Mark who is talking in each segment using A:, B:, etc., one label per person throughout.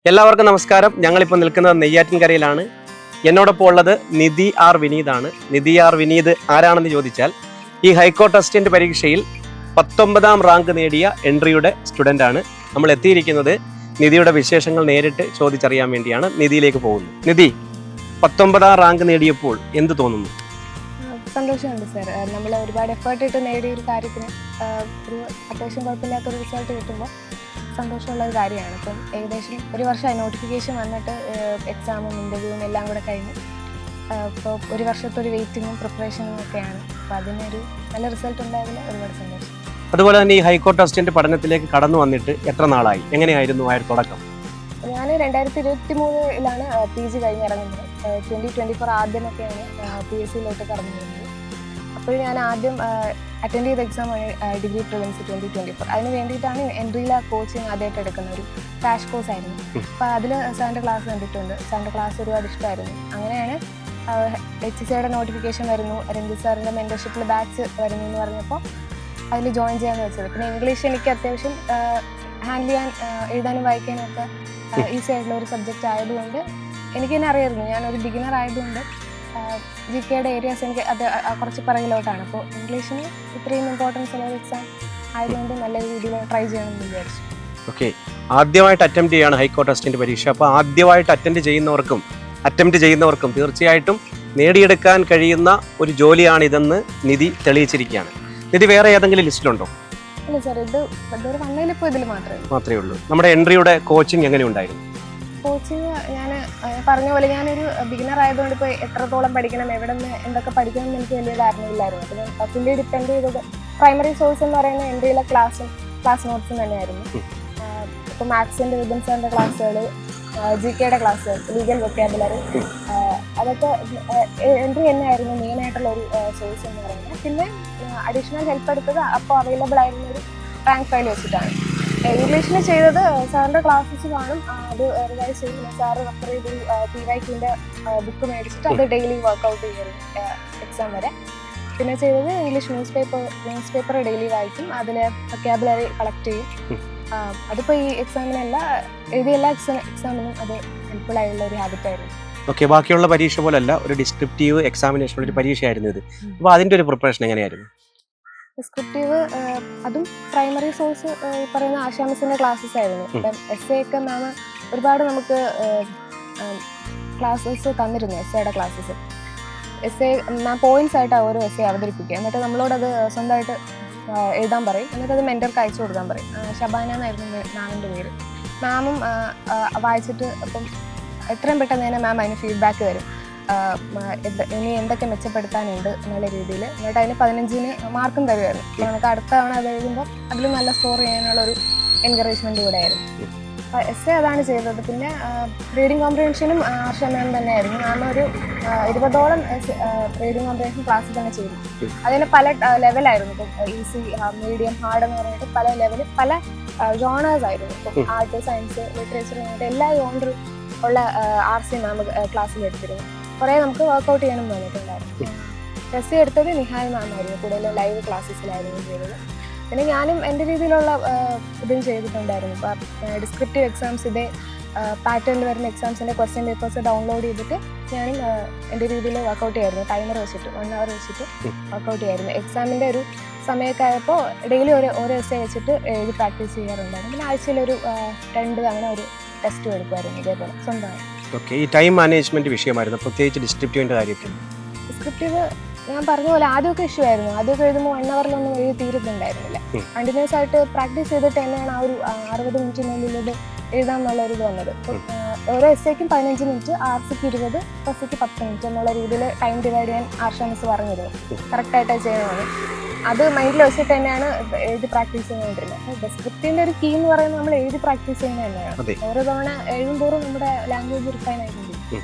A: എല്ലാവർക്കും നമസ്കാരം. ഞങ്ങളിപ്പോൾ നിൽക്കുന്നത് നെയ്യാറ്റിൻകരയിലാണ്. എന്നോടൊപ്പം ഉള്ളത് നിധി ആർ വിനീതാണ്. നിധി ആർ വിനീത് ആരാണെന്ന് ചോദിച്ചാൽ ഈ ഹൈക്കോർട്ട് അസിസ്റ്റന്റ് പരീക്ഷയിൽ 19ാം റാങ്ക് നേടിയ എൻട്രിയുടെ സ്റ്റുഡൻ്റ് ആണ്. നമ്മൾ എത്തിയിരിക്കുന്നത് നിധിയുടെ വിശേഷങ്ങൾ നേരിട്ട് ചോദിച്ചറിയാൻ വേണ്ടിയാണ്. നിധിയിലേക്ക് പോകുന്നു. നിധി, 19ാം റാങ്ക് നേടിയപ്പോൾ എന്ത് തോന്നുന്നു?
B: സന്തോഷമുണ്ട് സാർ. നമ്മൾ ഒരുപാട് എഫേർട്ട് ഇട്ട് നേടിയ ഒരു കാര്യത്തിന് ഒരു അത്യാവശ്യം കുഴപ്പമില്ലാത്തൊരു റിസൾട്ട് കിട്ടുമ്പോൾ സന്തോഷമുള്ള ഒരു കാര്യമാണ്. ഇപ്പം ഏകദേശം ഒരു വർഷമായി നോട്ടിഫിക്കേഷൻ വന്നിട്ട് എക്സാമും ഇൻ്റർവ്യൂവും എല്ലാം കൂടെ കഴിഞ്ഞ് ഇപ്പോൾ ഒരു വർഷത്തെ ഒരു വെയിറ്റിങ്ങും പ്രിപ്പറേഷനും ഒക്കെയാണ്. അപ്പോൾ അതിനൊരു നല്ല റിസൾട്ട് ഉണ്ടായതിൽ ഒരുപാട് സന്തോഷം.
A: അതുപോലെ തന്നെ ഈ ഹൈക്കോർട്ട് അസിസ്റ്റന്റ് പഠനത്തിലേക്ക് കടന്നു വന്നിട്ട് എത്ര നാളായി? എങ്ങനെയായിരുന്നു ആ ഒരു തുടക്കം?
B: ഞാൻ 2023 PG കഴിഞ്ഞിറങ്ങുന്നത്. 2024 ആദ്യമൊക്കെയാണ് PSCയിലോട്ട് കടന്നു വരുന്നത്. അപ്പോൾ ഞാൻ ആദ്യം അറ്റൻഡ് ചെയ്ത എക്സാം ഡിഗ്രി പ്രിലിംസ് 2024. അതിന് വേണ്ടിയിട്ടാണ് എൻട്രിയിലെ കോച്ചിങ് ആദ്യമായിട്ട് എടുക്കുന്ന ഒരു ക്രാഷ് കോഴ്സ് ആയിരുന്നു. അപ്പോൾ അതിൽ സാറിൻ്റെ ക്ലാസ് കണ്ടിട്ടുണ്ട്. സാറിൻ്റെ ക്ലാസ് ഒരുപാട് ഇഷ്ടമായിരുന്നു. അങ്ങനെയാണ് HCയുടെ നോട്ടിഫിക്കേഷൻ വരുന്നു, രഞ്ജിത്ത് സാറിൻ്റെ മെൻറ്റർഷിപ്പിൽ ബാച്ച് വരുന്നു എന്ന് പറഞ്ഞപ്പോൾ അതിൽ ജോയിൻ ചെയ്യാമെന്ന് വെച്ചത്. പിന്നെ ഇംഗ്ലീഷ് എനിക്ക് അത്യാവശ്യം ഹാൻഡിൽ ചെയ്യാൻ, എഴുതാനും വായിക്കാനും ഒക്കെ ഈസി ആയിട്ടുള്ള ഒരു സബ്ജക്റ്റ് ആയതുകൊണ്ട് എനിക്ക് തന്നെ അറിയായിരുന്നു. ഞാനൊരു ബിഗിനർ ആയതുകൊണ്ട് GKയുടെ ഏരിയാസ് എനിക്ക് അത് കുറച്ച് പിറകിലോട്ടാണ്. അപ്പോൾ ഇംഗ്ലീഷിന് ഇത്രയും ഇമ്പോർട്ടൻസ് ഉള്ള ഒരു എക്സാം ആയതുകൊണ്ട് നല്ല രീതിയിൽ ട്രൈ ചെയ്യണമെന്ന് വിചാരിച്ചു.
A: ഓക്കെ, ആദ്യമായിട്ട് അറ്റംപ്റ്റ് ചെയ്യാണ് ഹൈക്കോർട്ട് അസിസ്റ്റന്റ് പരീക്ഷ. അപ്പോൾ ആദ്യമായിട്ട് അറ്റംപ്റ്റ് ചെയ്യുന്നവർക്കും തീർച്ചയായിട്ടും നേടിയെടുക്കാൻ കഴിയുന്ന ഒരു ജോലിയാണിതെന്ന് നിധി തെളിയിച്ചിരിക്കുകയാണ്. നിധി വേറെ ഏതെങ്കിലും ലിസ്റ്റിലുണ്ടോ?
B: ഇല്ല സാർ, ഇതൊരു വണ്ണയിലിപ്പോൾ ഇതിൽ മാത്രമേ
A: ഉള്ളൂ. നമ്മുടെ എൻട്രിയുടെ കോച്ചിങ് എങ്ങനെയുണ്ടായിരുന്നു?
B: കോച്ചിങ് ഞാൻ പറഞ്ഞ പോലെ ഞാനൊരു ബിഗിനർ ആയതുകൊണ്ട് ഇപ്പോൾ എത്രത്തോളം പഠിക്കണം, എവിടെ നിന്ന് എന്തൊക്കെ പഠിക്കണം എന്ന് എനിക്ക് വലിയ ധാരണയില്ലായിരുന്നു. അപ്പോൾ ഞാൻ ഫുള്ളി ഡിപ്പെൻഡ് ചെയ്തത് പ്രൈമറി സോഴ്സ് എന്ന് പറയുന്ന എൻട്രിയിലെ ക്ലാസ് നോട്ട്സും തന്നെയായിരുന്നു. ഇപ്പോൾ മാത്സിൻ്റെ വിപിൻ സാറിൻ്റെ ക്ലാസ്സുകൾ, GKയുടെ ക്ലാസ്സുകൾ, ലീഗൽ വൊക്കാബുലറി, അതൊക്കെ എൻട്രി തന്നെയായിരുന്നു മെയിനായിട്ടുള്ള ഒരു സോഴ്സ് എന്ന് പറയുന്നത്. പിന്നെ അഡീഷണൽ ഹെൽപ്പ് എടുത്തത് അപ്പോൾ അവൈലബിൾ ആയിരുന്ന ഒരു റാങ്ക് ഫയൽ വെച്ചിട്ടാണ്. ഇംഗ്ലീഷിന് ചെയ്തത് സാറിൻ്റെ ക്ലാസ്സസ് കാണും, അത് റിവൈസ് ചെയ്യും. സാറ് റെഫർ ചെയ്ത് PYQൻ്റെ ബുക്ക് മേടിച്ചിട്ട് അത് ഡെയിലി വർക്കൗട്ട് ചെയ്യുന്നു എക്സാം വരെ. പിന്നെ ചെയ്തത് ഇംഗ്ലീഷ് ന്യൂസ് പേപ്പർ ഡെയിലി വായിക്കും, അതിൽ വൊക്കാബുലറി കളക്ട് ചെയ്യും. അതിപ്പോൾ ഈ എക്സാമിനല്ല, എഴുതിയ എല്ലാ എക്സാമിനും അത് ഹെൽപ്ഫുൾ ആയിട്ടുള്ള ഒരു ഹാബിറ്റായിരുന്നു.
A: ഓക്കെ, ബാക്കിയുള്ള പരീക്ഷ പോലല്ല, ഒരു ഡിസ്ക്രിപ്റ്റീവ് എക്സാമിനേഷൻ ഒരു പരീക്ഷയായിരുന്നു ഇത്. അപ്പോൾ അതിൻ്റെ ഒരു പ്രിപ്പറേഷൻ എങ്ങനെയായിരുന്നു?
B: ഡിസ്ക്രിപ്റ്റീവ് അതും പ്രൈമറി സോഴ്സ് പറയുന്ന ആശാമിസിൻ്റെ ക്ലാസ്സസ് ആയിരുന്നു. ഇപ്പം essay ഒക്കെ മാം ഒരുപാട് നമുക്ക് ക്ലാസ്സസ് തന്നിരുന്നു. essayയുടെ ക്ലാസ്സസ് മാം പോയിന്റ്സ് ആയിട്ടാണ് ഓരോ essay അവതരിപ്പിക്കുക. എന്നിട്ട് നമ്മളോടത് സ്വന്തമായിട്ട് എഴുതാൻ പറയും. എന്നിട്ട് അത് മെൻറ്റർക്ക് അയച്ചു കൊടുക്കാൻ പറയും. ഷബാന എന്നായിരുന്നു മാമിൻ്റെ പേര്. മാമും വായിച്ചിട്ട് അപ്പം എത്രയും പെട്ടെന്ന് തന്നെ മാം അതിന് ഫീഡ്ബാക്ക് തരും. ഇനി എന്തൊക്കെ മെച്ചപ്പെടുത്താനുണ്ട് എന്നുള്ള രീതിയിൽ. എന്നിട്ട് അതിന് 15-ന് മാർക്കും തരുമായിരുന്നു. അപ്പോൾ നമുക്ക് അടുത്ത തവണ അത് എഴുതുമ്പോൾ അതിലും നല്ല സ്കോർ ചെയ്യാനുള്ളൊരു എൻകറേജ്മെൻറ്റ് കൂടെ ആയിരുന്നു. അപ്പോൾ essay അതാണ് ചെയ്തത്. പിന്നെ റീഡിങ് കോംപ്രിഹെൻഷനും ആർഷ മാം തന്നെയായിരുന്നു. മാം ഒരു 20ഓളം റീഡിങ് കോംപ്രിഹെൻഷൻ ക്ലാസ് തന്നെ ചെയ്തു. അതിന് പല ലെവലായിരുന്നു. ഇപ്പം ഈസി, മീഡിയം, ഹാർഡ് എന്ന് പറഞ്ഞിട്ട് പല ലെവലിൽ പല ജോണേഴ്സ് ആയിരുന്നു. ഇപ്പം ആർട്ട്, സയൻസ്, ലിറ്ററേച്ചർ അങ്ങനത്തെ എല്ലാ ജോണറും ഉള്ള RC മാം ക്ലാസ്സിൽ എടുത്തിരുന്നു. കുറേ നമുക്ക് വർക്കൗട്ട് ചെയ്യാനും വന്നിട്ടുണ്ടായിരുന്നു. essay എടുത്തത് നിഹാൽ മാം ആയിരുന്നു. കൂടുതൽ ലൈവ് ക്ലാസ്സസിലായിരുന്നു ചെയ്തത്. പിന്നെ ഞാനും എൻ്റെ രീതിയിലുള്ള ഇതും ചെയ്തിട്ടുണ്ടായിരുന്നു. ഇപ്പോൾ ഡിസ്ക്രിപ്റ്റീവ് എക്സാംസ് ഇതേ പാറ്റേണിൽ വരുന്ന എക്സാംസിൻ്റെ ക്വസ്റ്റ്യൻ പേപ്പേഴ്സ് ഡൗൺലോഡ് ചെയ്തിട്ട് ഞാനും എൻ്റെ രീതിയിൽ വർക്കൗട്ട് ചെയ്യായിരുന്നു. ടൈമർ വെച്ചിട്ട് 1 hour വെച്ചിട്ട് വർക്കൗട്ട് ചെയ്യായിരുന്നു. എക്സാമിൻ്റെ ഒരു സമയമൊക്കെ ആയപ്പോൾ ഡെയിലി ഓരോ essay വെച്ചിട്ട് എഴുതി പ്രാക്ടീസ് ചെയ്യാറുണ്ടായിരുന്നു. പിന്നെ ആഴ്ചയിലൊരു 2 തവണ ഒരു ടെസ്റ്റ് എടുക്കുമായിരുന്നു ഇതേപോലെ സ്വന്തമായി.
A: ഓക്കെ, ഈ ടൈം മാനേജ്മെന്റ് വിഷയമായിരുന്നു പ്രത്യേകിച്ച് ഡിസ്ക്രിപ്റ്റീവിന്റെ കാര്യത്തിൽ.
B: ഡിസ്ക്രിപ്റ്റീവ് ഞാൻ പറഞ്ഞ പോലെ ആദ്യമൊക്കെ ഇഷ്യൂ ആയിരുന്നു. ആദ്യമൊക്കെ എഴുതുമ്പോൾ 1 hourലൊന്നും എഴുതി തീരുന്നുണ്ടായിരുന്നില്ല. കണ്ടിന്യൂസ് ആയിട്ട് പ്രാക്ടീസ് ചെയ്തിട്ട് തന്നെയാണ് ആ ഒരു 60 മിനിറ്റിനുള്ളിൽ ഇത് എഴുതാമെന്നുള്ളൊരു ഇത് വന്നത്. ഓരോ essayക്കും 15 മിനിറ്റ്, RCക്ക് 20, SCക്ക് 10 മിനിറ്റ് എന്നുള്ള രീതിയിൽ ടൈം ഡിവൈഡ് ചെയ്യാൻ ആർഷ മിസ് പറഞ്ഞിരുന്നു. കറക്റ്റായിട്ട് ചെയ്യണമെന്ന്. അത് മൈൻഡിൽ വെച്ചിട്ട് തന്നെയാണ് എഴുതി പ്രാക്ടീസ് ചെയ്തുകൊണ്ടിരുന്നത്. ഡിസ്ക്രിപ്റ്റീവിൻ്റെ ഒരു കീ എന്ന് പറയുന്നത് നമ്മൾ എഴുതി പ്രാക്ടീസ് ചെയ്യുന്നത് തന്നെയാണ്. ഓരോ തവണ എഴുതുമ്പോഴും നമ്മുടെ ലാംഗ്വേജ് റിഫൈൻ ആയിക്കൊണ്ടിരിക്കും.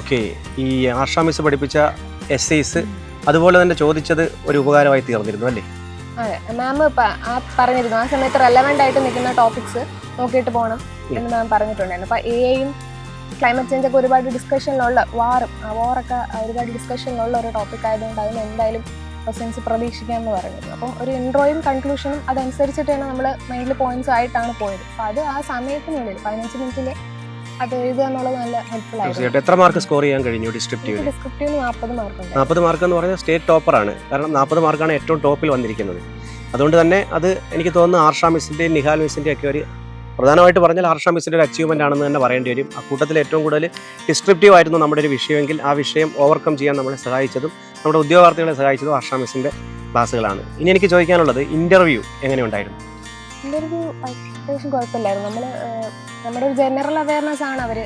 A: ഓക്കെ, ഈ ആർഷ മിസ് പഠിപ്പിച്ച essays അതുപോലെ തന്നെ ചോദിച്ചത് ഒരു ഉപകാരമായി തീർന്നിരുന്നു അല്ലേ?
B: അതെ, മാം പറഞ്ഞിരുന്നു ആ സമയത്ത് റെലവൻ്റ് ആയിട്ട് നിൽക്കുന്ന ടോപ്പിക്സ് നോക്കിയിട്ട് പോകണം എന്ന് മാം പറഞ്ഞിട്ടുണ്ടായിരുന്നു. അപ്പോൾ AI-യും ക്ലൈമറ്റ് ചേഞ്ചൊക്കെ ഒരുപാട് ഡിസ്കഷനിലുള്ള വാറൊക്കെ ഒരുപാട് ഡിസ്കഷനിലുള്ള ഒരു ടോപ്പിക് ആയതുകൊണ്ട് അതിന് എന്തായാലും ക്വസ്റ്റ്യൻസ് പ്രതീക്ഷിക്കാമെന്ന് പറഞ്ഞിരുന്നു. അപ്പം ഒരു ഇൻട്രോയും കൺക്ലൂഷനും അതനുസരിച്ചിട്ട് തന്നെ നമ്മൾ മൈൻഡിൽ പോയിന്റ്സ് ആയിട്ടാണ് പോയത്. അപ്പോൾ അത് ആ സമയത്തിനുള്ളിൽ 15 മിനിറ്റിൽ അത് എഴുതുക എന്നുള്ളത് നല്ല ഹെൽപ്ഫുൾ ആയിരുന്നു.
A: എത്ര മാർക്ക് സ്കോർ ചെയ്യാൻ കഴിഞ്ഞു ഡിസ്ക്രിപ്റ്റീവിന്?
B: 40 മാർക്ക്.
A: 40 മാർക്ക് എന്ന് പറഞ്ഞാൽ സ്റ്റേറ്റ് ടോപ്പറാണ്. കാരണം 40 മാർക്കാണ് ഏറ്റവും ടോപ്പിൽ വന്നിരിക്കുന്നത്. അതുകൊണ്ട് തന്നെ അത് എനിക്ക് തോന്നുന്നു ആർഷ മിസ്സിൻ്റെയും നിഹാൽ മിസ്സിൻ്റെയും ഒക്കെ ഒരു പ്രധാനമായിട്ട് പറഞ്ഞാൽ ആർഷ മിസ്സിൻ്റെ ഒരു അച്ചീവ്മെൻ്റ് ആണെന്ന് തന്നെ പറയേണ്ടി വരും. ആ കൂട്ടത്തിൽ ഏറ്റവും കൂടുതൽ ഡിസ്ക്രിപ്റ്റീവ് ആയിരുന്നു നമ്മുടെ ഒരു വിഷയമെങ്കിൽ ആ വിഷയം ഓവർകം ചെയ്യാൻ നമ്മളെ സഹായിച്ചതും നമ്മുടെ ഉദ്യോഗാർത്ഥികളെ സഹായിച്ചതും ആർഷ മിസ്സിൻ്റെ ക്ലാസ്സുകളാണ്. ഇനി എനിക്ക് ചോദിക്കാനുള്ളത് ഇൻ്റർവ്യൂ എങ്ങനെയുണ്ടായിരുന്നു?
B: ഇൻ്റർവ്യൂ അത്യാവശ്യം കുഴപ്പമില്ലായിരുന്നു. നമ്മുടെ ഒരു ജനറൽ അവയർനെസ് ആണ് അവർ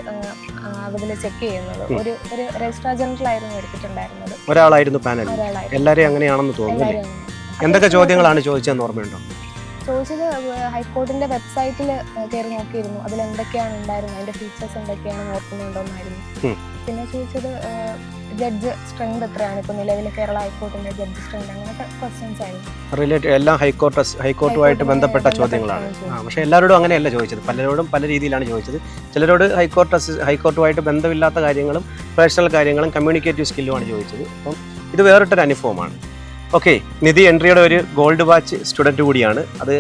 B: അതിൽ ചെക്ക് ചെയ്യുന്നത്. ഒരു രജിസ്ട്രാർ ജനറൽ ആയിരുന്നു എടുത്തിട്ടുണ്ടായിരുന്നത്.
A: ഒരാളായിരുന്നു പാനൽ. എല്ലാവരെയും അങ്ങനെയാണെന്ന് തോന്നുന്നു. എന്തൊക്കെ ചോദ്യങ്ങളാണ് ചോദിച്ചതെന്ന് ഓർമ്മയുണ്ടോ?
B: ചോദിച്ചത് ഹൈക്കോർട്ടിന്റെ വെബ്സൈറ്റിൽ കയറി നോക്കിയിരുന്നു, അതിൽ എന്തൊക്കെയാണ് ഉണ്ടായിരുന്നത്, അതിന്റെ ഫീച്ചേഴ്സ് എന്തൊക്കെയാണെന്ന് ഓർക്കുന്നുണ്ടോന്നായിരുന്നു. പിന്നെ ചോദിച്ചത് ജഡ്ജ് സ്ട്രെങ്ത് എത്രയാണ്, ഇപ്പൊ നിലവിൽ കേരള ഹൈക്കോർട്ടിന്റെ ജഡ്ജ് സ്ട്രെങ്ത്, അങ്ങനത്തെ ക്വസ്റ്റ്യൻസ് ആയിരുന്നു.
A: എല്ലാം ഹൈക്കോർട്ടുമായിട്ട് ബന്ധപ്പെട്ട ചോദ്യങ്ങളാണ്. പക്ഷെ എല്ലാവരോടും അങ്ങനെയല്ല ചോദിച്ചത്, പലരോടും പല രീതിയിലാണ് ചോദിച്ചത്. ചിലരോട് ഹൈക്കോർട്ടുമായിട്ട് ബന്ധമില്ലാത്ത കാര്യങ്ങളും പേഴ്സണൽ കാര്യങ്ങളും കമ്മ്യൂണിക്കേറ്റീവ് സ്കില്ലുമാണ് ചോദിച്ചത്. അപ്പം ഇത് വേറിട്ടൊരു അനുഭവമാണ്. ഓക്കെ, നിധി എൻട്രിയുടെ ഒരു ഗോൾഡ് ബാച്ച് സ്റ്റുഡൻറ്റ് കൂടിയാണ്. അത്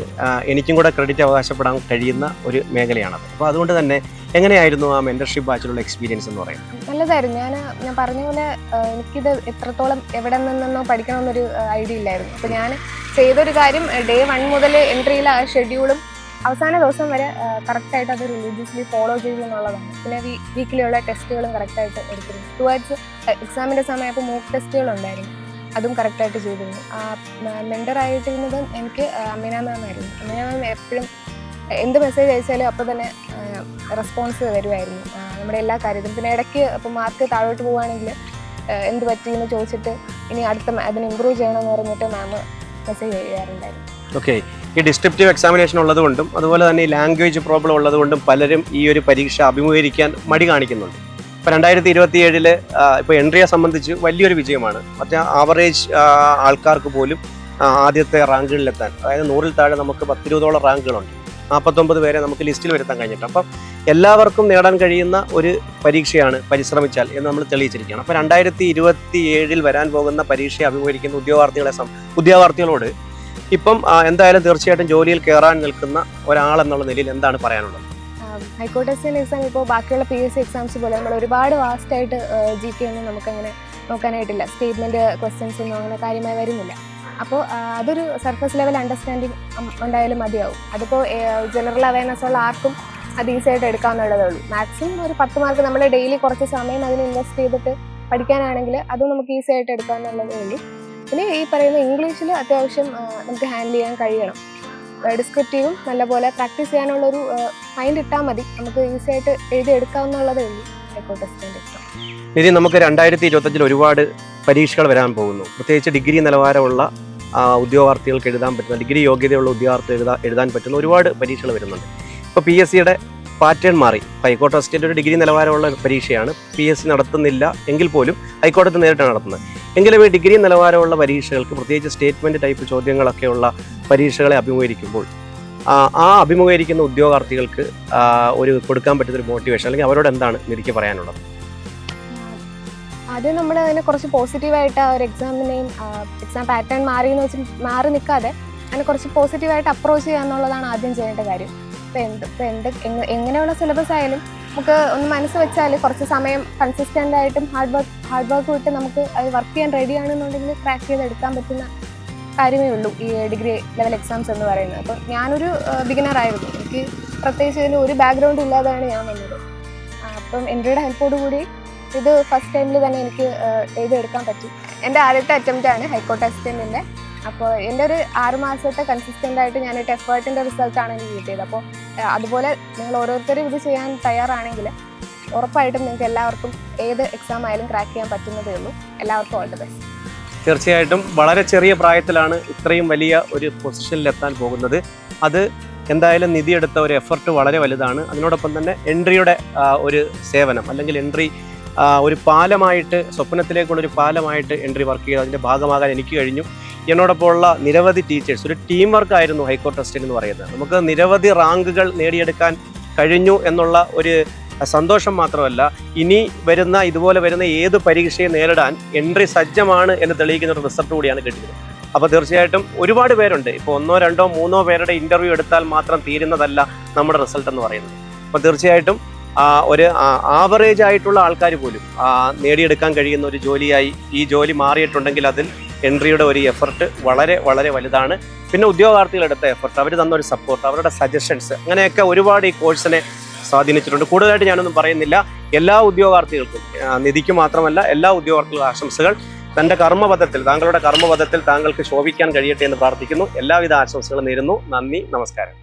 A: എനിക്കും കൂടെ ക്രെഡിറ്റ് അവകാശപ്പെടാൻ കഴിയുന്ന ഒരു മേഖലയാണത്. അപ്പോൾ അതുകൊണ്ട് തന്നെ എങ്ങനെയായിരുന്നു ആ മെൻറ്റർഷിപ്പ് ബാച്ചിലുള്ള എക്സ്പീരിയൻസ് എന്ന് പറയുന്നത്?
B: നല്ലതായിരുന്നു. ഞാൻ പറഞ്ഞ പോലെ എനിക്കിത് എത്രത്തോളം എവിടെ നിന്നോ പഠിക്കണമെന്നൊരു ഐഡിയ ഇല്ലായിരുന്നു. അപ്പോൾ ഞാൻ ചെയ്തൊരു കാര്യം, ഡേ 1 മുതൽ എൻട്രിയിലെ ആ ഷെഡ്യൂളും അവസാന ദിവസം വരെ കറക്റ്റായിട്ട് അത് റിലീജിയസ്ലി ഫോളോ ചെയ്യുക എന്നുള്ളതാണ്. പിന്നെ വീക്കിലുള്ള ടെസ്റ്റുകളും കറക്റ്റായിട്ട് എടുത്തിരുന്നു. ടുവേർഡ്സ് എക്സാമിൻ്റെ സമയത്ത് മോക്ക് ടെസ്റ്റുകളുണ്ടായിരുന്നു, അതും കറക്റ്റായിട്ട് ചെയ്തിരുന്നു. മെൻറ്ററായിട്ടിരുന്നത് എനിക്ക് അമീന മാം ആയിരുന്നു. അമീന മാം എപ്പോഴും എന്ത് മെസ്സേജ് അയച്ചാലും അപ്പോൾ തന്നെ റെസ്പോൺസ് തരുമായിരുന്നു നമ്മുടെ എല്ലാ കാര്യത്തിലും. പിന്നെ ഇടയ്ക്ക് ഇപ്പോൾ മാർക്ക് താഴോട്ട് പോവുകയാണെങ്കിൽ എന്ത് പറ്റിയെന്ന് ചോദിച്ചിട്ട് ഇനി അതിന് ഇമ്പ്രൂവ് ചെയ്യണമെന്ന് പറഞ്ഞിട്ട് മാം മെസ്സേജ് ചെയ്യാറുണ്ടായിരുന്നു.
A: ഓക്കെ, ഈ ഡിസ്ക്രിപ്റ്റീവ് എക്സാമിനേഷൻ ഉള്ളതുകൊണ്ടും അതുപോലെ തന്നെ ഈ ലാംഗ്വേജ് പ്രോബ്ലം ഉള്ളതുകൊണ്ടും പലരും ഈ ഒരു പരീക്ഷ അഭിമുഖീകരിക്കാൻ മടി കാണിക്കുന്നുണ്ട്. ഇപ്പോൾ 2027 ഇപ്പോൾ എൻട്രിയെ സംബന്ധിച്ച് വലിയൊരു വിജയമാണ്. മറ്റേ ആവറേജ് ആൾക്കാർക്ക് പോലും ആദ്യത്തെ റാങ്കുകളിലെത്താൻ, അതായത് 100-ൽ താഴെ നമുക്ക് 10-20ഓളം റാങ്കുകളുണ്ട്. 49 പേരെ നമുക്ക് ലിസ്റ്റിൽ വരുത്താൻ കഴിഞ്ഞിട്ട്. അപ്പം എല്ലാവർക്കും നേടാൻ കഴിയുന്ന ഒരു പരീക്ഷയാണ് പരിശ്രമിച്ചാൽ എന്ന് നമ്മൾ തെളിയിച്ചിരിക്കുകയാണ്. അപ്പോൾ 2027 വരാൻ പോകുന്ന പരീക്ഷയെ അഭിമുഖീകരിക്കുന്ന ഉദ്യോഗാർത്ഥികളോട് ഇപ്പം എന്തായാലും തീർച്ചയായിട്ടും ജോലിയിൽ കയറാൻ നിൽക്കുന്ന ഒരാളെന്നുള്ള നിലയിൽ എന്താണ് പറയാനുള്ളത്?
B: ഹൈക്കോർട്ട് അസിസ്റ്റന്റ് എക്സാം ഇപ്പോൾ ബാക്കിയുള്ള PSC എക്സാംസ് പോലെ നമ്മൾ ഒരുപാട് വാസ്റ്റായിട്ട് GK ഒന്നും നമുക്കങ്ങനെ നോക്കാനായിട്ടില്ല. സ്റ്റേറ്റ്മെൻറ്റ് ക്വസ്റ്റ്യൻസ് ഒന്നും അങ്ങനെ കാര്യമായി വരുന്നില്ല. അപ്പോൾ അതൊരു സർഫസ് ലെവൽ അണ്ടർസ്റ്റാൻഡിങ് ഉണ്ടായാലും മതിയാവും. അതിപ്പോൾ ജനറൽ അവയർനെസ് ഉള്ള ആർക്കും അത് ഈസി ആയിട്ട് എടുക്കാവുന്നതേ ഉള്ളൂ. മാക്സിമം ഒരു 10 മാർക്ക് നമ്മൾ ഡെയിലി കുറച്ച് സമയം അതിന് ഇൻവെസ്റ്റ് ചെയ്തിട്ട് പഠിക്കാനാണെങ്കിൽ അതും നമുക്ക് ഈസി ആയിട്ട് എടുക്കാവുന്നതേ ഉള്ളൂ. പിന്നെ ഈ പറയുന്ന ഇംഗ്ലീഷിൽ അത്യാവശ്യം നമുക്ക് ഹാൻഡിൽ ചെയ്യാൻ കഴിയണം. ഡിസ്ക്രിപ്റ്റീവും നല്ലപോലെ പ്രാക്ടീസ് ചെയ്യാനുള്ളൊരു മൈൻഡ് ഇട്ടാൽ മതി, നമുക്ക് ഈസി ആയിട്ട് എഴുതി എടുക്കാവുന്നതേ ഉള്ളൂ ഹൈക്കോർട്ട് അസിസ്റ്റന്റ് എക്സാം.
A: ഇനി നമുക്ക് 2025 ഒരുപാട് പരീക്ഷകൾ വരാൻ പോകുന്നു. പ്രത്യേകിച്ച് ഡിഗ്രി നിലവാരമുള്ള ഉദ്യോഗാർത്ഥികൾക്ക് എഴുതാൻ പറ്റുന്ന, ഡിഗ്രി യോഗ്യതയുള്ള ഉദ്യോഗാർത്ഥികൾ എഴുതാൻ പറ്റുന്ന ഒരുപാട് പരീക്ഷകൾ വരുന്നുണ്ട്. ഇപ്പോൾ PSCയുടെ പാറ്റേൺ മാറി. ഹൈക്കോർട്ട് അസിസ്റ്റന്റ് ഒരു ഡിഗ്രി നിലവാരമുള്ള പരീക്ഷയാണ്. PSC നടത്തുന്നില്ല എങ്കിൽ പോലും ഹൈക്കോടതി നേരിട്ടാണ് നടത്തുന്നത്. എങ്കിലും ഈ ഡിഗ്രി നിലവാരമുള്ള പരീക്ഷകൾക്ക്, പ്രത്യേകിച്ച് സ്റ്റേറ്റ്മെൻറ്റ് ടൈപ്പ് ചോദ്യങ്ങളൊക്കെയുള്ള പരീക്ഷകളെ അഭിമുഖീകരിക്കുമ്പോൾ ആ അഭിമുഖീകരിക്കുന്ന ഉദ്യോഗാർത്ഥികൾക്ക് ഒരു കൊടുക്കാൻ പറ്റുന്നൊരു മോട്ടിവേഷൻ, അല്ലെങ്കിൽ അവരോട് എന്താണ് നിധിക്ക് പറയാനുള്ളത്?
B: ആദ്യം നമ്മൾ അതിനെ കുറച്ച് പോസിറ്റീവായിട്ട് ആ ഒരു എക്സാം പാറ്റേൺ മാറി നിൽക്കാതെ അതിനെ കുറച്ച് പോസിറ്റീവായിട്ട് അപ്രോച്ച് ചെയ്യുക എന്നുള്ളതാണ് ആദ്യം ചെയ്യേണ്ട കാര്യം. ഇപ്പോൾ എങ്ങനെയുള്ള സിലബസ് ആയാലും നമുക്ക് ഒന്ന് മനസ്സ് വെച്ചാൽ കുറച്ച് സമയം കൺസിസ്റ്റൻ്റ് ആയിട്ടും ഹാർഡ് വർക്ക് വിട്ട് നമുക്ക് അത് വർക്ക് ചെയ്യാൻ റെഡിയാണെന്നുണ്ടെങ്കിൽ ക്രാക്ക് ചെയ്തെടുക്കാൻ പറ്റുന്ന കാര്യമേ ഉള്ളൂ ഈ ഡിഗ്രി ലെവൽ എക്സാംസ് എന്ന് പറയുന്നത്. അപ്പോൾ ഞാനൊരു ബിഗിനറായിരുന്നു, എനിക്ക് പ്രത്യേകിച്ച് ഇതിന് ഒരു ബാക്ക്ഗ്രൗണ്ട് ഇല്ലാതെയാണ് ഞാൻ വന്നത്. അപ്പം എൻ്റെയുടെ ഹെൽപ്പോടുകൂടി ഇത് ഫസ്റ്റ് ടൈമിൽ തന്നെ എനിക്ക് എഴുതിയെടുക്കാൻ പറ്റി. എൻ്റെ ആദ്യത്തെ അറ്റംപ്റ്റാണ് ഹൈക്കോർട്ട് അസിസ്റ്റൻറ്റിൻ്റെ. അപ്പോൾ എൻ്റെ ഒരു 6 മാസത്തെ കൺസിസ്റ്റൻ്റ് ആയിട്ട് ഞാനിട്ട് എഫേർട്ടിൻ്റെ റിസൾട്ടാണ് എനിക്ക് കിട്ടിയത്. അപ്പോൾ അതുപോലെ നിങ്ങൾ ഓരോരുത്തരും ഇത് ചെയ്യാൻ തയ്യാറാണെങ്കിൽ ഉറപ്പായിട്ടും നിങ്ങൾക്ക് എല്ലാവർക്കും ഏത് എക്സാം ആയാലും ക്രാക്ക് ചെയ്യാൻ പറ്റുന്നതേ ഉള്ളൂ. എല്ലാവർക്കും ഓൾ ദി ബെസ്റ്റ്.
A: തീർച്ചയായിട്ടും വളരെ ചെറിയ പ്രായത്തിലാണ് ഇത്രയും വലിയ ഒരു പൊസിഷനിലെത്താൻ പോകുന്നത്. അത് എന്തായാലും നിധി എടുത്ത ഒരു എഫർട്ട് വളരെ വലുതാണ്. അതിനോടൊപ്പം തന്നെ എൻട്രിയുടെ ഒരു സേവനം, അല്ലെങ്കിൽ എൻട്രി ഒരു പാലമായിട്ട്, സ്വപ്നത്തിലേക്കുള്ളൊരു പാലമായിട്ട് എൻട്രി വർക്ക് ചെയ്ത് അതിൻ്റെ ഭാഗമാകാൻ എനിക്ക് കഴിഞ്ഞു. എന്നോടൊപ്പമുള്ള നിരവധി ടീച്ചേഴ്സ്, ഒരു ടീം വർക്കായിരുന്നു ഹൈക്കോർട്ട് അസിസ്റ്റന്റ് എന്ന് പറയുന്നത്. നമുക്ക് നിരവധി റാങ്കുകൾ നേടിയെടുക്കാൻ കഴിഞ്ഞു എന്നുള്ള ഒരു സന്തോഷം മാത്രമല്ല, ഇനി വരുന്ന ഇതുപോലെ വരുന്ന ഏത് പരീക്ഷയെ നേരിടാൻ എൻട്രി സജ്ജമാണ് എന്ന് തെളിയിക്കുന്ന ഒരു റിസൾട്ട് കൂടിയാണ് കിട്ടിയത്. അപ്പോൾ തീർച്ചയായിട്ടും ഒരുപാട് പേരുണ്ട്. ഇപ്പോൾ 1, 2, 3 പേരുടെ ഇൻ്റർവ്യൂ എടുത്താൽ മാത്രം തീരുന്നതല്ല നമ്മുടെ റിസൾട്ട് എന്ന് പറയുന്നത്. അപ്പോൾ തീർച്ചയായിട്ടും ഒരു ആവറേജ് ആയിട്ടുള്ള ആൾക്കാർ പോലും നേടിയെടുക്കാൻ കഴിയുന്ന ഒരു ജോലിയായി ഈ ജോലി മാറിയിട്ടുണ്ടെങ്കിൽ അതിൽ എൻട്രിയുടെ ഒരു എഫർട്ട് വളരെ വളരെ വലുതാണ്. പിന്നെ ഉദ്യോഗാർത്ഥികളെടുത്ത എഫർട്ട്, അവർ തന്നൊരു സപ്പോർട്ട്, അവരുടെ സജഷൻസ്, അങ്ങനെയൊക്കെ ഒരുപാട് ഈ കോഴ്സിനെ സ്വാധീനിച്ചിട്ടുണ്ട്. കൂടുതലായിട്ട് ഞാനൊന്നും പറയുന്നില്ല. എല്ലാ ഉദ്യോഗാർത്ഥികൾക്കും, നിധിക്ക് മാത്രമല്ല എല്ലാ ഉദ്യോഗാർത്ഥികൾക്കും ആശംസകൾ. തൻ്റെ കർമ്മപഥത്തിൽ, താങ്കളുടെ കർമ്മപഥത്തിൽ താങ്കൾക്ക് ശോഭിക്കാൻ കഴിയട്ടെ എന്ന് പ്രാർത്ഥിക്കുന്നു. എല്ലാവിധ ആശംസകളും നേരുന്നു. നന്ദി, നമസ്കാരം.